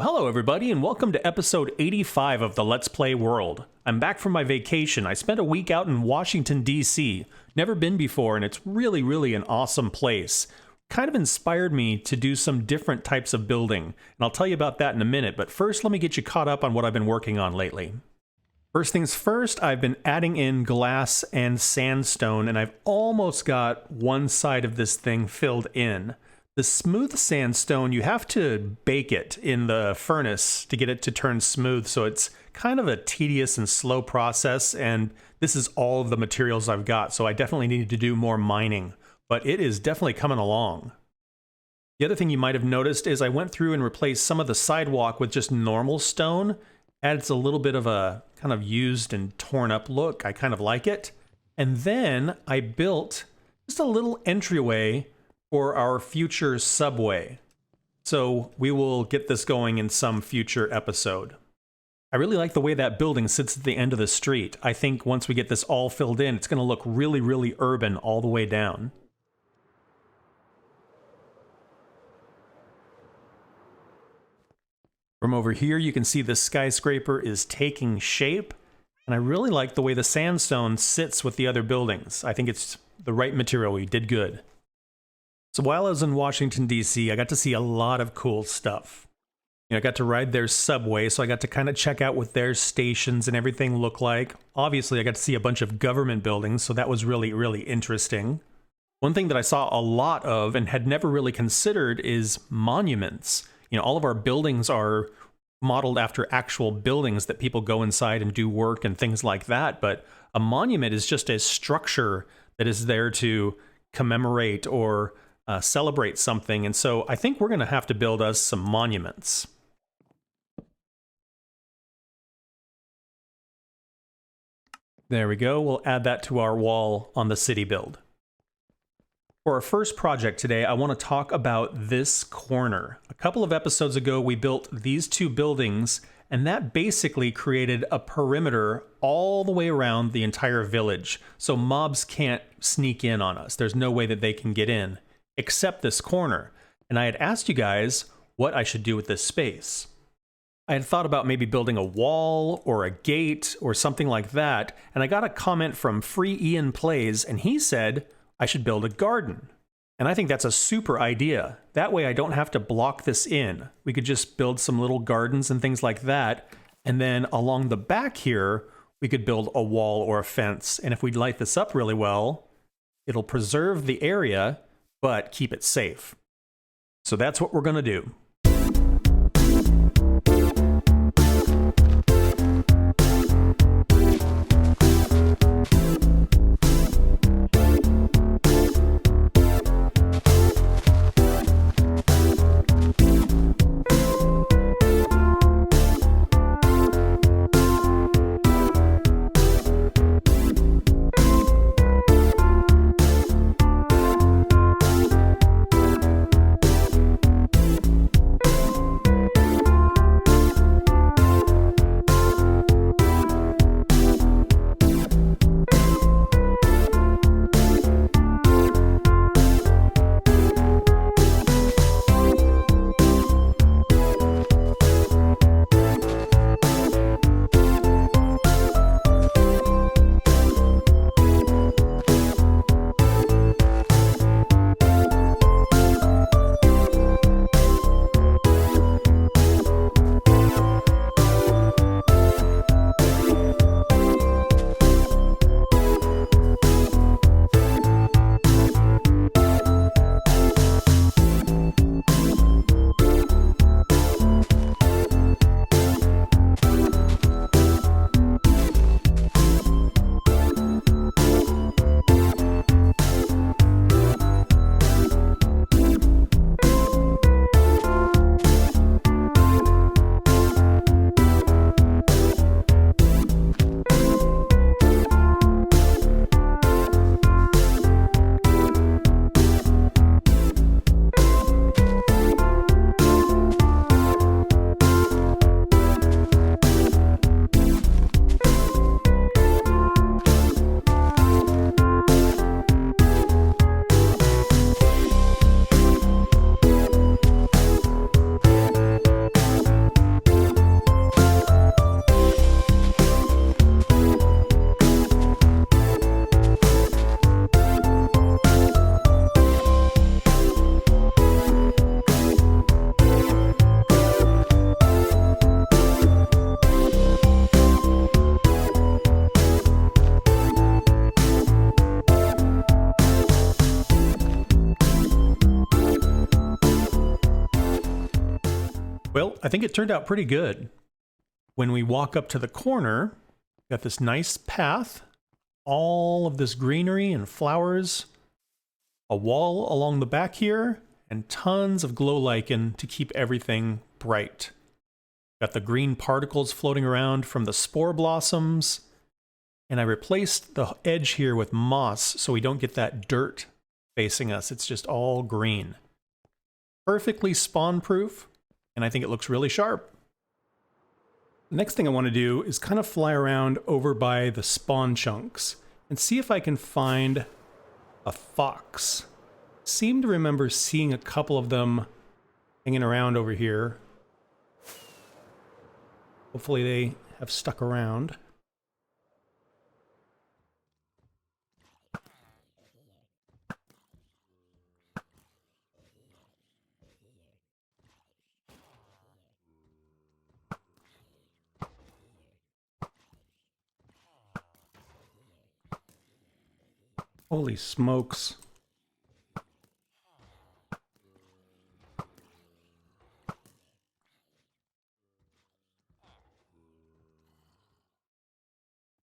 Well, hello everybody, and welcome to episode 85 of the Let's Play World. I'm back from my vacation. I spent a week out in Washington, D.C. Never been before, and it's really an awesome place. Kind of inspired me to do some different types of building, and I'll tell you about that in a minute, but first let me get you caught up on what I've been working on lately. First things first, I've been adding in glass and sandstone, and I've almost got one side of this thing filled in. The smooth sandstone, you have to bake it in the furnace to get it to turn smooth, so it's kind of a tedious and slow process, and this is all of the materials I've got, so I definitely need to do more mining, but it is definitely coming along. The other thing you might have noticed is I went through and replaced some of the sidewalk with just normal stone. Adds a little bit of a kind of used and torn up look. I kind of like it. And then I built just a little entryway for our future subway. So we will get this going in some future episode. I really like the way that building sits at the end of the street. I think once we get this all filled in, it's going to look really urban all the way down. From over here, you can see the skyscraper is taking shape, and I really like the way the sandstone sits with the other buildings. I think it's the right material. We did good. So while I was in Washington, D.C., I got to see a lot of cool stuff. I got to ride their subway, so I got to kind of check out what their stations and everything look like. Obviously, I got to see a bunch of government buildings, so that was really interesting. One thing that I saw a lot of and had never really considered is monuments. All of our buildings are modeled after actual buildings that people go inside and do work and things like that, but a monument is just a structure that is there to commemorate or celebrate something, and so I think we're going to have to build us some monuments. There we go. We'll add that to our wall on the city build. For our first project today, I want to talk about this corner. A couple of episodes ago, we built these two buildings, and that basically created a perimeter all the way around the entire village, so mobs can't sneak in on us. There's no way that they can get in, except this corner. And I had asked you guys what I should do with this space. I had thought about maybe building a wall or a gate or something like that, and I got a comment from Free Ian Plays, and he said I should build a garden. And I think that's a super idea. That way I don't have to block this in. We could just build some little gardens and things like that. And then along the back here, we could build a wall or a fence. And if we light this up really well, it'll preserve the area, but keep it safe. So that's what we're going to do. Well, I think it turned out pretty good. When we walk up to the corner, got this nice path, all of this greenery and flowers, a wall along the back here, and tons of glow lichen to keep everything bright. Got the green particles floating around from the spore blossoms, and I replaced the edge here with moss so we don't get that dirt facing us. It's just all green. Perfectly spawn-proof, and I think it looks really sharp. The next thing I want to do is kind of fly around over by the spawn chunks and see if I can find a fox. Seem to remember seeing a couple of them hanging around over here. Hopefully they have stuck around. Holy smokes.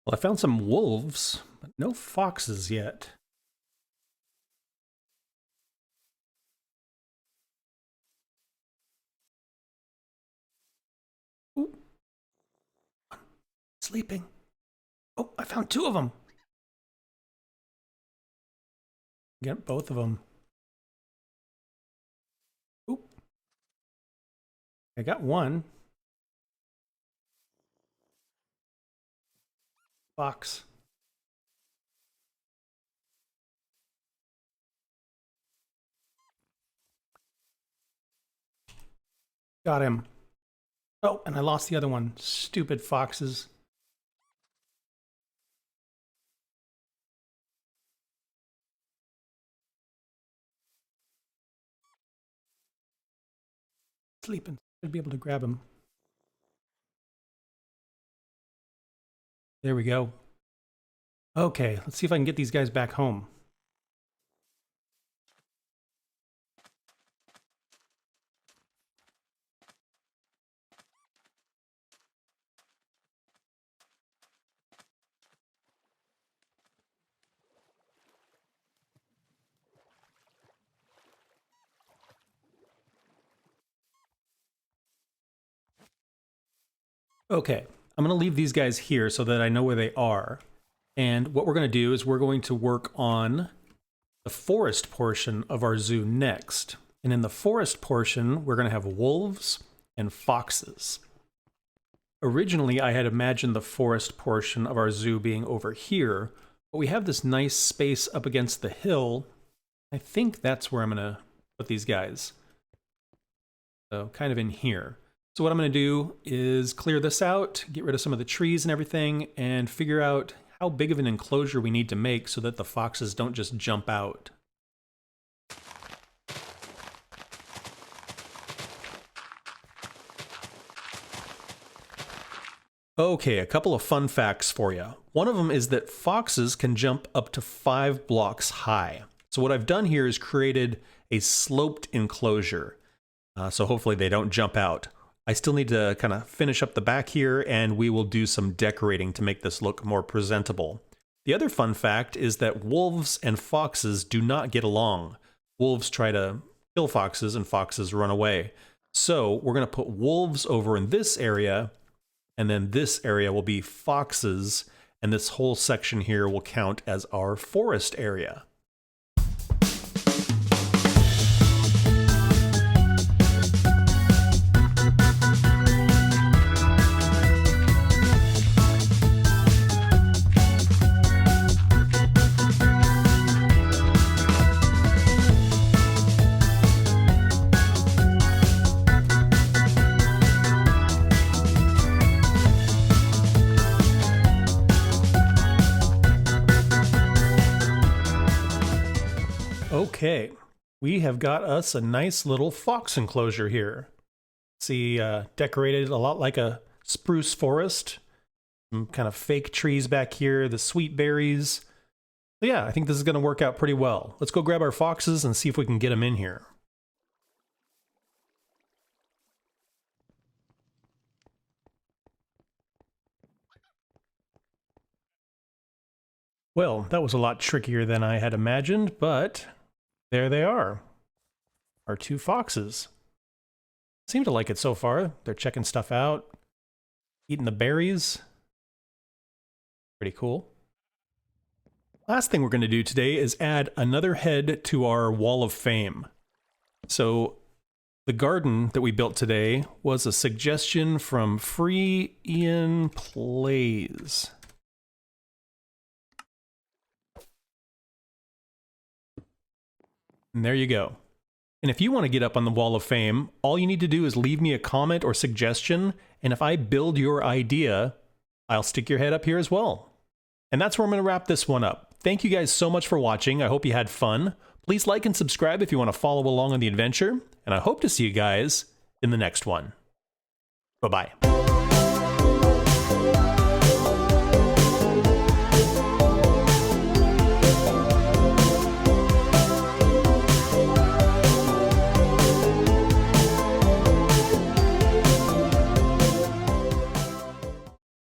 Well, I found some wolves, but no foxes yet. Ooh. Sleeping. Oh, I found two of them. Get both of them. Oop. I got one. Fox. Got him. Oh, and I lost the other one. Stupid foxes. Sleeping. Should be able to grab him. There we go. Okay, let's see if I can get these guys back home. Okay, I'm going to leave these guys here so that I know where they are. And what we're going to do is we're going to work on the forest portion of our zoo next. And in the forest portion, we're going to have wolves and foxes. Originally, I had imagined the forest portion of our zoo being over here, but we have this nice space up against the hill. I think that's where I'm going to put these guys. So kind of in here. So what I'm going to do is clear this out, get rid of some of the trees and everything, and figure out how big of an enclosure we need to make so that the foxes don't just jump out. Okay, a couple of fun facts for you. One of them is that foxes can jump up to 5 blocks high. So what I've done here is created a sloped enclosure. So hopefully they don't jump out. I still need to kind of finish up the back here, and we will do some decorating to make this look more presentable. The other fun fact is that wolves and foxes do not get along. Wolves try to kill foxes, and foxes run away. So we're going to put wolves over in this area, and then this area will be foxes, and this whole section here will count as our forest area. Okay, we have got us a nice little fox enclosure here. See, decorated a lot like a spruce forest. Some kind of fake trees back here, the sweet berries. So yeah, I think this is going to work out pretty well. Let's go grab our foxes and see if we can get them in here. Well, that was a lot trickier than I had imagined, but there they are. Our two foxes. Seem to like it so far. They're checking stuff out, eating the berries. Pretty cool. Last thing we're going to do today is add another head to our wall of fame. So the garden that we built today was a suggestion from Free Ian Plays. And there you go. And if you want to get up on the wall of fame, all you need to do is leave me a comment or suggestion, and if I build your idea, I'll stick your head up here as well. And that's where I'm going to wrap this one up. Thank you guys so much for watching. I hope you had fun. Please like and subscribe if you want to follow along on the adventure, and I hope to see you guys in the next one. Bye-bye.